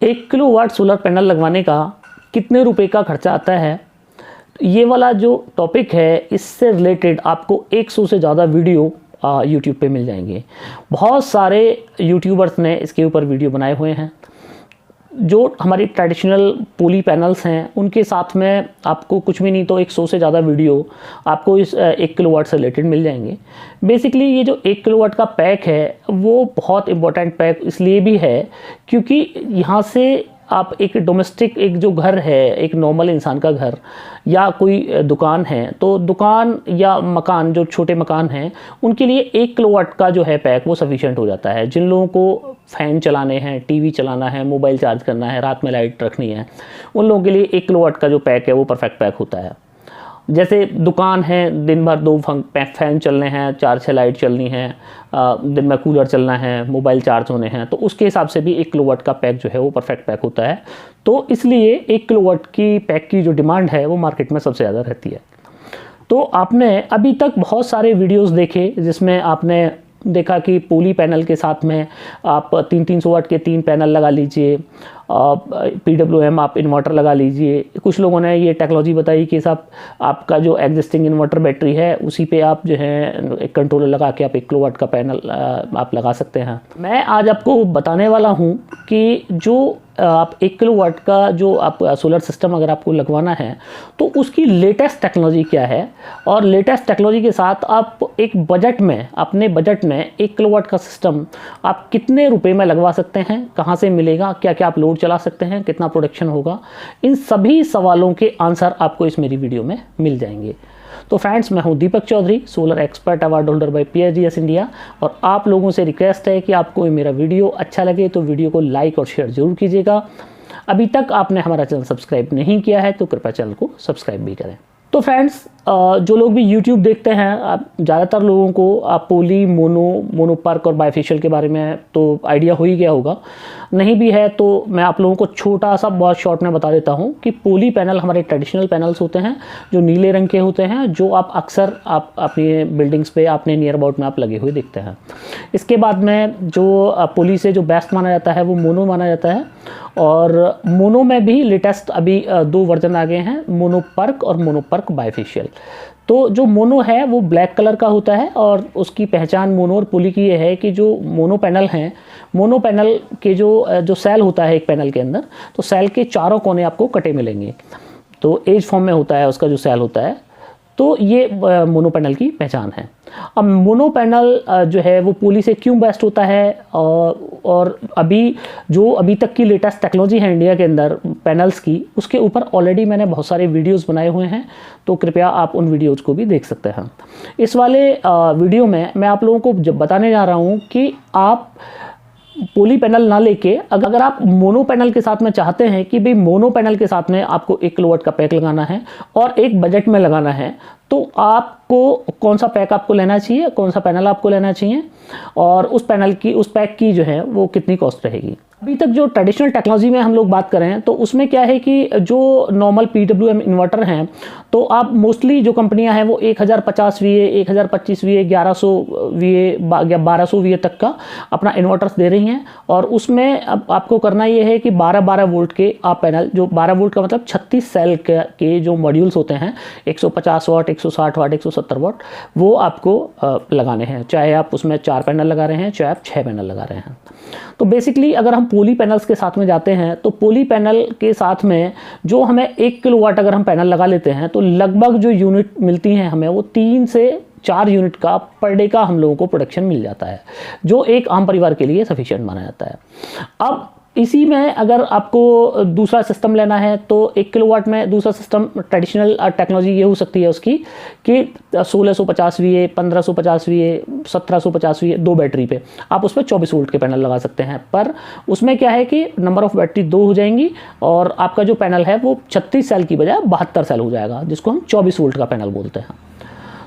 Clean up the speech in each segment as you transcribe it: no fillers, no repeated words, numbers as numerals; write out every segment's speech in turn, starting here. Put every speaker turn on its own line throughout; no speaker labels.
1 kilowatt solar panel लगवाने का कितने रुपए का खर्चा आता है, ये वाला जो टॉपिक है इससे रिलेटेड आपको 100 से ज़्यादा वीडियो यूट्यूब पे मिल जाएंगे। बहुत सारे यूट्यूबर्स ने इसके ऊपर वीडियो बनाए हुए हैं। जो हमारी ट्रेडिशनल पोली पैनल्स हैं उनके साथ में आपको कुछ भी नहीं तो 100 से ज़्यादा वीडियो आपको इस 1 किलोवाट से रिलेटेड मिल जाएंगे। बेसिकली ये जो 1 किलोवाट का पैक है वो बहुत इम्पोर्टेंट पैक इसलिए भी है क्योंकि यहाँ से आप एक डोमेस्टिक एक जो घर है, एक नॉर्मल इंसान का घर या कोई दुकान है, तो दुकान या मकान जो छोटे मकान हैं उनके लिए 1 किलोवाट का जो है पैक वो सफिशिएंट हो जाता है। जिन लोगों को फ़ैन चलाने हैं, टीवी चलाना है, मोबाइल चार्ज करना है, रात में लाइट रखनी है, उन लोगों के लिए 1 किलोवाट का जो पैक है वो परफेक्ट पैक होता है। जैसे दुकान है, दिन भर 2 फैन चलने हैं, 4-6 लाइट चलनी है, दिन में कूलर चलना है, मोबाइल चार्ज होने हैं, तो उसके हिसाब से भी 1 किलोवाट का पैक जो है वो परफेक्ट पैक होता है। तो इसलिए 1 किलोवाट की पैक की जो डिमांड है वो मार्केट में सबसे ज़्यादा रहती है। तो आपने अभी तक बहुत सारे वीडियोज़ देखे जिसमें आपने देखा कि पोली पैनल के साथ में आप 300 वाट के 3 पैनल लगा लीजिए, PWM आप इन्वर्टर लगा लीजिए। कुछ लोगों ने ये टेक्नोलॉजी बताई कि साहब आपका जो एग्जिस्टिंग इन्वर्टर बैटरी है उसी पे आप जो है एक कंट्रोलर लगा के आप 1 किलोवाट का पैनल आप लगा सकते हैं। मैं आज आपको बताने वाला हूँ कि जो आप 1 किलोवाट का जो आप सोलर सिस्टम अगर आपको लगवाना है तो उसकी लेटेस्ट टेक्नोलॉजी क्या है, और लेटेस्ट टेक्नोलॉजी के साथ आप एक बजट में, अपने बजट में 1 किलोवाट का सिस्टम आप कितने रुपए में लगवा सकते हैं, कहाँ से मिलेगा, क्या क्या आप लोड चला सकते हैं, कितना प्रोडक्शन होगा, इन सभी सवालों के आंसर आपको इस मेरी वीडियो में मिल जाएंगे। तो फ्रेंड्स, मैं हूं Deepak Chaudhary, solar expert award holder by PSGS India, और आप लोगों से रिक्वेस्ट है कि आपको मेरा वीडियो अच्छा लगे तो वीडियो को लाइक और शेयर जरूर कीजिएगा। अभी तक आपने हमारा चैनल सब्सक्राइब नहीं किया है तो कृपया चैनल को सब्सक्राइब भी करें। तो फ्रेंड्स, जो लोग भी YouTube देखते हैं, आप ज़्यादातर लोगों को आप पोली, मोनोपर्क और बायफेशियल के बारे में तो आइडिया हो ही गया होगा। नहीं भी है तो मैं आप लोगों को छोटा सा बहुत शॉर्ट में बता देता हूँ कि पोली पैनल हमारे ट्रेडिशनल पैनल्स होते हैं जो नीले रंग के होते हैं, जो आप अक्सर आप अपनी बिल्डिंग्स पे, अपने नियर अबाउट में आप लगे हुए दिखते हैं। इसके बाद में जो पोली से जो बेस्ट माना जाता है वो मोनो माना जाता है, और मोनो में भी लेटेस्ट अभी 2 वर्जन आ गए हैं, मोनोपर्क और मोनोपर्क बायफेशियल। तो जो मोनो है वो ब्लैक कलर का होता है, और उसकी पहचान मोनो और पोली की ये है कि जो मोनो पैनल हैं, मोनो पैनल के जो सेल होता है एक पैनल के अंदर, तो सेल के चारों कोने आपको कटे मिलेंगे, तो एज फॉर्म में होता है उसका जो सेल होता है। तो ये मोनो पैनल की पहचान है। अब मोनो पैनल जो है वो पोली से क्यों बेस्ट होता है, और अभी तक की लेटेस्ट टेक्नोलॉजी है इंडिया के अंदर पैनल्स की, उसके ऊपर ऑलरेडी मैंने बहुत सारे वीडियोस बनाए हुए हैं, तो कृपया आप उन वीडियोस को भी देख सकते हैं। इस वाले वीडियो में मैं आप लोगों को जब बताने जा रहा हूँ कि आप पोली पैनल ना लेके अगर आप मोनो पैनल के साथ में चाहते हैं कि भाई मोनो पैनल के साथ में आपको 1 किलोवाट का पैक लगाना है और एक बजट में लगाना है, तो आपको कौन सा पैक आपको लेना चाहिए, कौन सा पैनल आपको लेना चाहिए, और उस पैक की जो है वो कितनी कॉस्ट रहेगी। अभी तक जो ट्रेडिशनल टेक्नोलॉजी में हम लोग बात करें तो उसमें क्या है कि जो नॉर्मल PWM इन्वर्टर हैं, तो आप मोस्टली जो कंपनियां हैं वो 1050 VA, 1025 VA, 1100 VA, 1200 VA तक का अपना इन्वर्टर्स दे रही हैं, और उसमें अब आपको करना ये है कि 12-12 वोल्ट के आप पैनल, जो 12 वोल्ट का मतलब 36 सेल के जो मॉड्यूल्स होते हैं, 150 वाट, 160 वाट, 170 वाट, वो आपको लगाने हैं, चाहे आप उसमें 4 पैनल लगा रहे हैं, चाहे आप 6 पैनल लगा रहे हैं। तो बेसिकली अगर हम पोली पैनल्स के साथ में जाते हैं तो पोली पैनल के साथ में जो हमें 1 किलोवाट अगर हम पैनल लगा लेते हैं तो लगभग जो यूनिट मिलती हैं हमें वो 3 से 4 यूनिट का पर डे का हम लोगों को प्रोडक्शन मिल जाता है, जो एक आम परिवार के लिए सफिशिएंट माना जाता है। अब इसी में अगर आपको दूसरा सिस्टम लेना है तो 1 किलोवाट में दूसरा सिस्टम ट्रेडिशनल टेक्नोलॉजी ये हो सकती है उसकी कि 1650 VA, 1550 VA, 1750 VA 2 बैटरी पे आप उसमें 24 वोल्ट के पैनल लगा सकते हैं। पर उसमें क्या है कि नंबर ऑफ बैटरी 2 हो जाएंगी, और आपका जो पैनल है वो 36 सेल की बजाय 72 सेल हो जाएगा, जिसको हम 24 वोल्ट का पैनल बोलते हैं।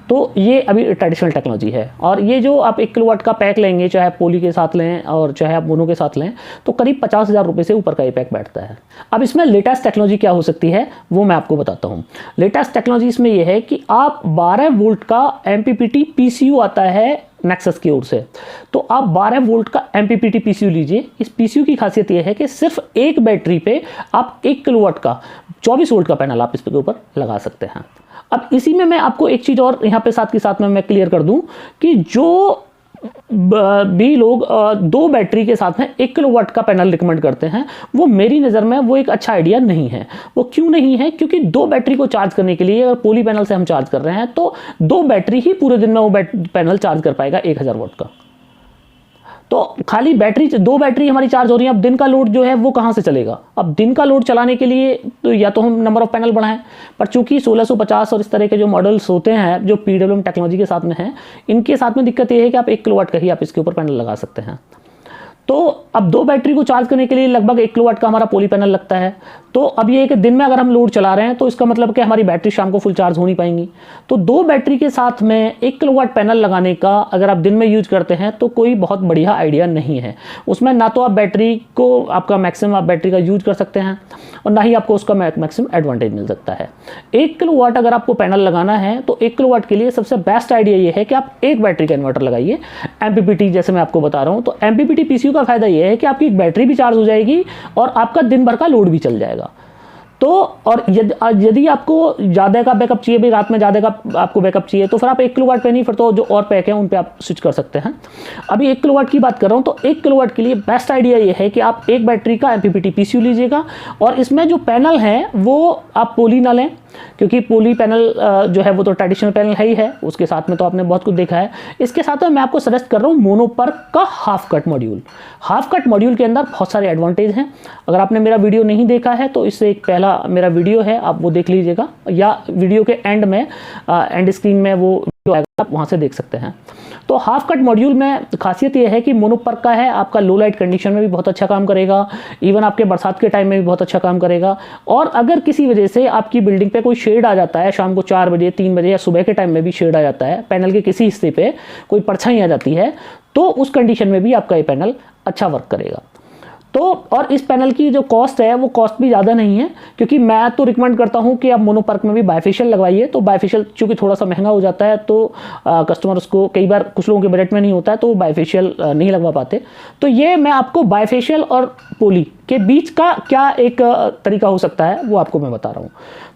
तो ये अभी ट्रेडिशनल टेक्नोलॉजी है, और ये जो आप 1 किलोवाट का पैक लेंगे, चाहे आप पोली के साथ लें और चाहे आप मोनो के साथ लें, तो करीब 50,000 रुपये से ऊपर का ये पैक बैठता है। अब इसमें लेटेस्ट टेक्नोलॉजी क्या हो सकती है वो मैं आपको बताता हूँ। लेटेस्ट टेक्नोलॉजी इसमें ये है कि आप 12 वोल्ट का MPPT PCU आता है नेक्सस की ओर से। तो आप 12 वोल्ट का MPPT PCU लीजिए। इस PCU की खासियत यह है कि सिर्फ एक बैटरी पे आप 1 किलोवाट का 24 वोल्ट का पैनल आप इसके ऊपर लगा सकते हैं। अब इसी में मैं आपको एक चीज़ और यहाँ पे साथ के साथ में मैं क्लियर कर दूं कि जो भी लोग 2 बैटरी के साथ में 1 किलोवाट का पैनल रिकमेंड करते हैं, वो मेरी नज़र में वो एक अच्छा आइडिया नहीं है। वो क्यों नहीं है? क्योंकि 2 बैटरी को चार्ज करने के लिए अगर पोली पैनल से हम चार्ज कर रहे हैं तो 2 बैटरी ही पूरे दिन में वो पैनल चार्ज कर पाएगा 1000 वाट का। तो खाली बैटरी 2 बैटरी हमारी चार्ज हो रही है, अब दिन का लोड जो है वो कहाँ से चलेगा? अब दिन का लोड चलाने के लिए तो या तो हम नंबर ऑफ पैनल बढ़ाएं, पर चूंकि 1650 और इस तरह के जो मॉडल्स होते हैं जो PWM टेक्नोलॉजी के साथ में हैं, इनके साथ में दिक्कत ये है कि आप 1 किलोवाट का ही आप इसके ऊपर पैनल लगा सकते हैं। तो अब 2 बैटरी को चार्ज करने के लिए लगभग 1 किलोवाट का हमारा पोली पैनल लगता है। तो अब ये कि दिन में अगर हम लोड चला रहे हैं तो इसका मतलब कि हमारी बैटरी शाम को फुल चार्ज हो नहीं पाएंगी। तो 2 बैटरी के साथ में 1 किलोवाट पैनल लगाने का अगर आप दिन में यूज करते हैं तो कोई बहुत बढ़िया आइडिया नहीं है। उसमें ना तो आप बैटरी को आपका मैक्सिमम आप बैटरी का यूज कर सकते हैं और ना ही आपको उसका मैक्सिमम एडवांटेज मिल सकता है। 1 किलोवाट अगर आपको पैनल लगाना है तो 1 किलोवाट के लिए सबसे बेस्ट आइडिया ये है कि आप एक बैटरी का इन्वर्टर लगाइए, MPPT जैसे मैं आपको बता रहा हूँ। तो MPPT PCU का फायदा ये है कि आपकी बैटरी भी चार्ज हो जाएगी और आपका दिन भर का लोड भी चल जाएगा। तो और यदि आपको ज़्यादा का बैकअप चाहिए, भी रात में ज़्यादा का आपको बैकअप चाहिए, तो फिर आप 1 किलोवाट पे नहीं, फिर तो जो और पैक हैं उन पे आप स्विच कर सकते हैं। अभी 1 किलोवाट की बात कर रहा हूँ, तो 1 किलोवाट के लिए बेस्ट आइडिया ये है कि आप एक बैटरी का MPPT PCU लीजिएगा और इसमें जो पैनल है वो आप पोली ना लें, क्योंकि पोली पैनल जो है वो तो ट्रेडिशनल पैनल है ही है, उसके साथ में तो आपने बहुत कुछ देखा है। इसके साथ में मैं आपको सजेस्ट कर रहा हूँ मोनोपर्क का half cut module. Half cut module के अंदर बहुत सारे एडवांटेज हैं। अगर आपने मेरा वीडियो नहीं देखा है तो इससे एक पहला मेरा वीडियो है, आप वो देख लीजिएगा, या वीडियो के एंड में एंड स्क्रीन में वो वीडियो आएगा, आप वहाँ से देख सकते हैं। तो हाफ कट मॉड्यूल में खासियत यह है कि मोनोपर्क का है, आपका लो लाइट कंडीशन में भी बहुत अच्छा काम करेगा, इवन आपके बरसात के टाइम में भी बहुत अच्छा काम करेगा। और अगर किसी वजह से आपकी बिल्डिंग पे कोई शेड आ जाता है, शाम को 4 बजे 3 बजे या सुबह के टाइम में भी शेड आ जाता है, पैनल के किसी हिस्से पे कोई परछाई आ जाती है, तो उस कंडीशन में भी आपका ये पैनल अच्छा वर्क करेगा। तो और इस पैनल की जो कॉस्ट है वो कॉस्ट भी ज़्यादा नहीं है, क्योंकि मैं तो रिकमेंड करता हूँ कि आप मोनोपर्क में भी बायफेशियल लगवाइए। तो बायफेशियल चूँकि थोड़ा सा महंगा हो जाता है तो कस्टमर्स को कई बार कुछ लोगों के बजट में नहीं होता है तो वो बायफेशियल नहीं लगवा पाते। तो ये मैं आपको बायफेशियल और पोली के बीच का क्या एक तरीका हो सकता है वो आपको मैं बता रहा हूँ।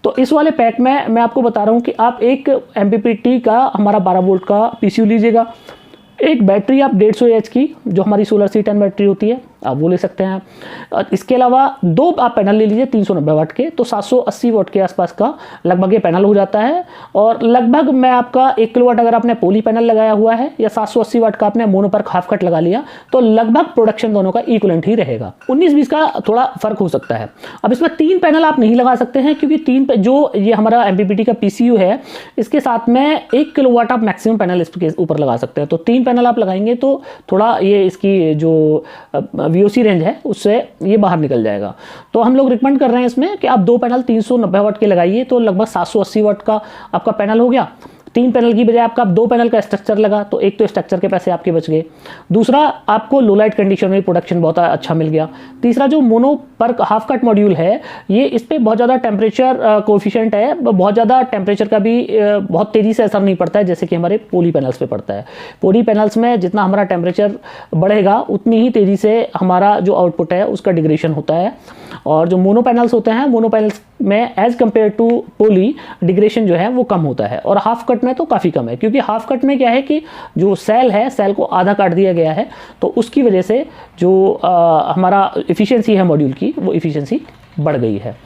तो इस वाले पैक में मैं आपको बता रहा हूँ कि आप एक MPPT का हमारा 12 वोल्ट का PCU लीजिएगा, एक बैटरी आप 150 AH की जो हमारी सोलर C10 बैटरी होती है आप वो ले सकते हैं। इसके अलावा 2 आप पैनल ले लीजिए 390 वाट के, तो 780 वाट के आसपास का लगभग ये पैनल हो जाता है। और लगभग मैं आपका 1 किलोवाट अगर आपने पोली पैनल लगाया हुआ है या 780 वाट का आपने मोनोपर्क हाफ कट लगा लिया तो लगभग प्रोडक्शन दोनों का इक्वलेंट ही रहेगा। 19-20 का थोड़ा फर्क हो सकता है। अब इसमें 3 पैनल आप नहीं लगा सकते हैं, क्योंकि 3 जो ये हमारा MPPT का PCU है इसके साथ में 1 किलोवाट आप मैक्सिमम पैनल इसके ऊपर लगा सकते हैं। तो 3 पैनल आप लगाएंगे तो थोड़ा ये इसकी जो VOC रेंज है उससे ये बाहर निकल जाएगा। तो हम लोग रिकमेंड कर रहे हैं इसमें कि आप 2 पैनल 390 वाट के लगाइए, तो लगभग 780 वाट का आपका पैनल हो गया। 3 पैनल की बजाय आपका 2 पैनल का स्ट्रक्चर लगा, तो एक तो स्ट्रक्चर के पैसे आपके बच गए, दूसरा आपको लो लाइट कंडीशन में प्रोडक्शन बहुत अच्छा मिल गया। तीसरा जो मोनोपर्क हाफ कट मॉड्यूल है ये इस पर बहुत ज़्यादा टेम्परेचर कोएफिशिएंट है, बहुत ज़्यादा टेम्परेचर का भी बहुत तेज़ी से असर नहीं पड़ता है जैसे कि हमारे पोली पैनल्स पे पड़ता है। पोली पैनल्स में जितना हमारा टेम्परेचर बढ़ेगा उतनी ही तेज़ी से हमारा जो आउटपुट है उसका डिग्रेडेशन होता है। और जो मोनो पैनल्स होते हैं, मोनो पैनल्स में as compared to poly degradation जो है वो कम होता है, और हाफ कट में तो काफ़ी कम है, क्योंकि हाफ कट में क्या है कि जो सेल है सेल को आधा काट दिया गया है, तो उसकी वजह से जो हमारा इफ़िशियंसी है मॉड्यूल की वो इफ़िशियंसी बढ़ गई है।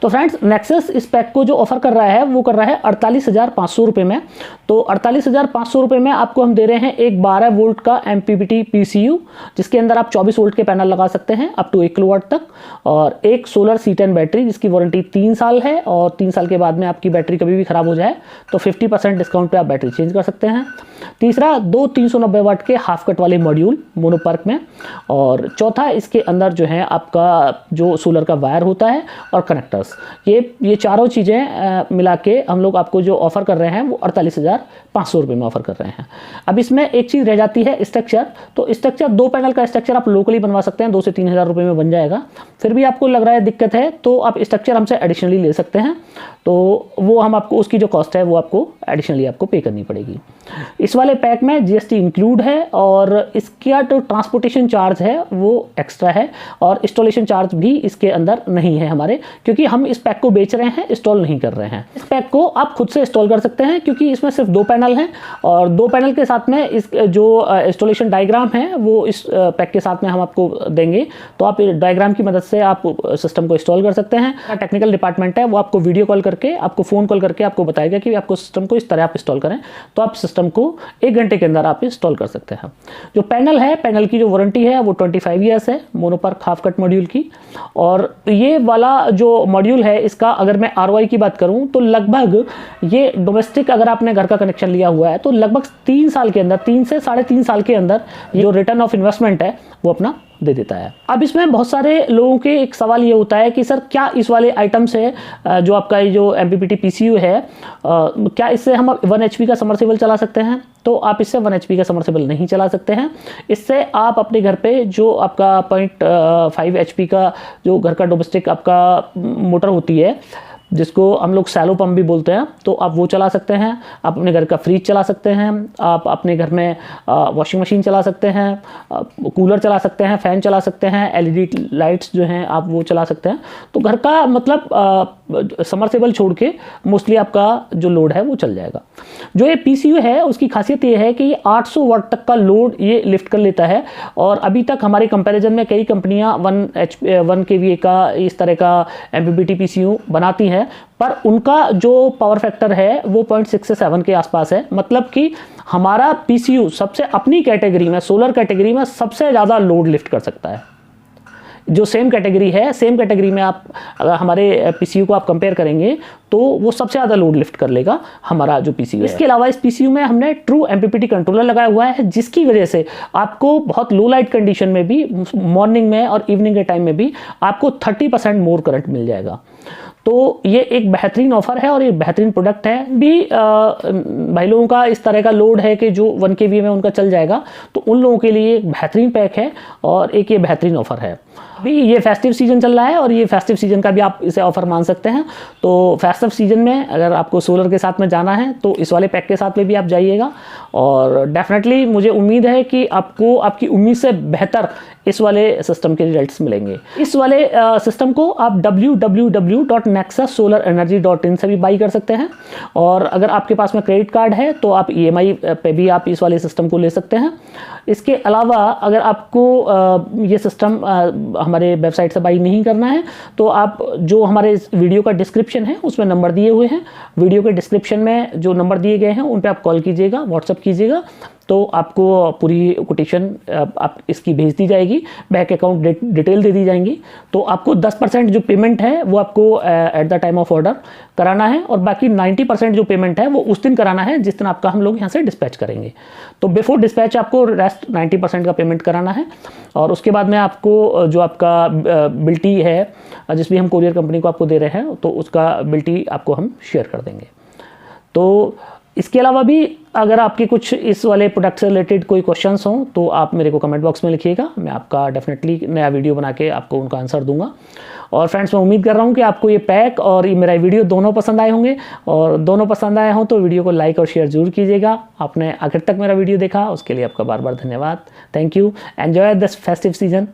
तो फ्रेंड्स नेक्सस इस पैक को जो ऑफर कर रहा है वो कर रहा है 48,500 रुपये में। तो 48,500 रुपये में आपको हम दे रहे हैं एक 12 वोल्ट का MPPT PCU जिसके अंदर आप 24 वोल्ट के पैनल लगा सकते हैं अप टू 1 किलोवाट तक, और एक सोलर C10 बैटरी जिसकी वारंटी 3 साल है, और 3 साल के बाद में आपकी बैटरी कभी भी खराब हो जाए तो 50% डिस्काउंट पर आप बैटरी चेंज कर सकते हैं। तीसरा 2 390 वाट के हाफ कट वाले मॉड्यूल मोनोपर्क में, और चौथा इसके अंदर जो है आपका जो सोलर का वायर होता है और कनेक्टर्स, ये चारों चीज़ें मिला के हम लोग आपको जो ऑफ़र कर रहे हैं वो 48,500 ₹3,500 में ऑफर कर रहे हैं। अब इसमें एक चीज़ रह जाती है स्ट्रक्चर, तो स्ट्रक्चर 2 पैनल का स्ट्रक्चर आप लोकली बनवा सकते हैं, 2 से 3 हज़ार रुपये में बन जाएगा। फिर भी आपको लग रहा है दिक्कत है तो आप स्ट्रक्चर हमसे एडिशनली ले सकते हैं, तो वो हम आपको उसकी जो कॉस्ट है वो आपको एडिशनली आपको पे करनी पड़ेगी। इस वाले पैक में GST इंक्लूड है और इसका जो ट्रांसपोर्टेशन चार्ज है वो एक्स्ट्रा है और इंस्टॉलेशन चार्ज भी इसके अंदर नहीं है हमारे, क्योंकि हम इस पैक को बेच रहे हैं, इंस्टॉल नहीं कर रहे हैं। इस पैक को आप खुद से इंस्टॉल कर सकते हैं क्योंकि इसमें सिर्फ 2 पैनल हैं और 2 पैनल के साथ में इस जो इंस्टॉलेशन डायग्राम है वो इस पैक के साथ में हम आपको देंगे, तो आप डायग्राम की मदद से आप सिस्टम को इंस्टॉल कर सकते हैं। टेक्निकल डिपार्टमेंट है वो आपको वीडियो कॉल करके, आपको फ़ोन कॉल करके आपको बताएगा कि आपको सिस्टम को इस तरह आप इंस्टॉल करें, तो आप सिस्टम को 1 घंटे के अंदर आप इंस्टॉल कर सकते हैं। जो पैनल है, पैनल की जो वारंटी है वो 25 ईयर्स है मोनोपर्क हाफ कट मॉड्यूल की। और ये वाला जो मॉड्यूल है इसका अगर मैं ROI की बात करूं तो लगभग ये डोमेस्टिक अगर आपने घर का कनेक्शन लिया हुआ है तो लगभग 3 साल के अंदर, 3 से 3.5 साल के अंदर जो रिटर्न ऑफ इन्वेस्टमेंट है वो अपना दे देता है। अब इसमें बहुत सारे लोगों के एक सवाल ये होता है कि सर क्या इस वाले आइटम से जो आपका ये जो MPPT PCU है क्या इससे हम 1 HP का समरसेबल चला सकते हैं? तो आप इससे 1 HP का समरसेबल नहीं चला सकते हैं। इससे आप अपने घर पे जो आपका 0.5 HP का जो घर का डोमेस्टिक आपका मोटर होती है जिसको हम लोग सैलो पंप भी बोलते हैं, तो आप वो चला सकते हैं। आप अपने घर का फ्रिज चला सकते हैं, आप अपने घर में वॉशिंग मशीन चला सकते हैं, कूलर चला सकते हैं, फ़ैन चला सकते हैं, LED लाइट्स जो हैं आप वो चला सकते हैं। तो घर का मतलब समरसेबल छोड़ के मोस्टली आपका जो लोड है वो चल जाएगा। जो ये PCU है उसकी खासियत ये है कि ये 800 वाट तक का लोड ये लिफ्ट कर लेता है और अभी तक हमारे कंपैरिजन में कई कंपनियां 1 kVA का इस तरह का MPPT PCU बनाती हैं, पर उनका जो पावर फैक्टर है वो 0.6 से 7 के आसपास है। मतलब कि हमारा PCU सबसे अपनी कैटेगरी में, सोलर कैटेगरी में सबसे ज़्यादा लोड लिफ्ट कर सकता है। जो सेम कैटेगरी है, सेम कैटेगरी में आप अगर हमारे PCU को आप कंपेयर करेंगे तो वो सबसे ज़्यादा लोड लिफ्ट कर लेगा हमारा जो PCU है। इसके अलावा इस PCU में हमने ट्रू MPPT कंट्रोलर लगाया हुआ है, जिसकी वजह से आपको बहुत लो लाइट कंडीशन में भी, मॉर्निंग में और इवनिंग के टाइम में भी आपको 30% मोर करंट मिल जाएगा। तो ये एक बेहतरीन ऑफर है और ये बेहतरीन प्रोडक्ट है भी। भाई लोगों का इस तरह का लोड है कि जो 1 kVA में उनका चल जाएगा, तो उन लोगों के लिए एक बेहतरीन पैक है और एक ये बेहतरीन ऑफर है। अभी ये फेस्टिव सीजन चल रहा है और ये फेस्टिव सीजन का भी आप इसे ऑफर मान सकते हैं। तो फेस्टिव सीजन में अगर आपको सोलर के साथ में जाना है तो इस वाले पैक के साथ में भी आप जाइएगा और डेफिनेटली मुझे उम्मीद है कि आपको आपकी उम्मीद से बेहतर इस वाले सिस्टम के रिजल्ट्स मिलेंगे। इस वाले सिस्टम को आप www.nexusSolarEnergy.in से भी बाई कर सकते हैं और अगर आपके पास में क्रेडिट कार्ड है तो आप EMI पे भी आप इस वाले सिस्टम को ले सकते हैं। इसके अलावा अगर आपको ये सिस्टम हमारे वेबसाइट से बाई नहीं करना है तो आप जो हमारे इस वीडियो का डिस्क्रिप्शन है उसमें नंबर दिए हुए हैं, वीडियो के डिस्क्रिप्शन में जो नंबर दिए गए हैं उन पे आप कॉल कीजिएगा, व्हाट्सअप कीजिएगा, तो आपको पूरी कोटेशन आप इसकी भेज दी जाएगी, बैंक अकाउंट डिटेल दे दी जाएंगी। तो आपको 10% जो पेमेंट है वो आपको at the time of order कराना है और बाकी 90% जो पेमेंट है वो उस दिन कराना है जिस दिन आपका हम लोग यहाँ से डिस्पैच करेंगे। तो बिफोर डिस्पैच आपको रेस्ट 90% का पेमेंट कराना है और उसके बाद में आपको जो आपका बिल्टी है जिस भी हम कोरियर कंपनी को आपको दे रहे हैं तो उसका बिल्टी आपको हम शेयर कर देंगे। तो इसके अलावा भी अगर आपके कुछ इस वाले प्रोडक्ट से रिलेटेड कोई क्वेश्चंस हों तो आप मेरे को कमेंट बॉक्स में लिखिएगा, मैं आपका डेफिनेटली नया वीडियो बना के आपको उनका आंसर दूंगा। और फ्रेंड्स मैं उम्मीद कर रहा हूं कि आपको ये पैक और ये मेरा वीडियो दोनों पसंद आए होंगे और दोनों पसंद आए हों तो वीडियो को लाइक और शेयर जरूर कीजिएगा। आपने आखिर तक मेरा वीडियो देखा उसके लिए आपका बार बार धन्यवाद। Thank you. Enjoy this festive season.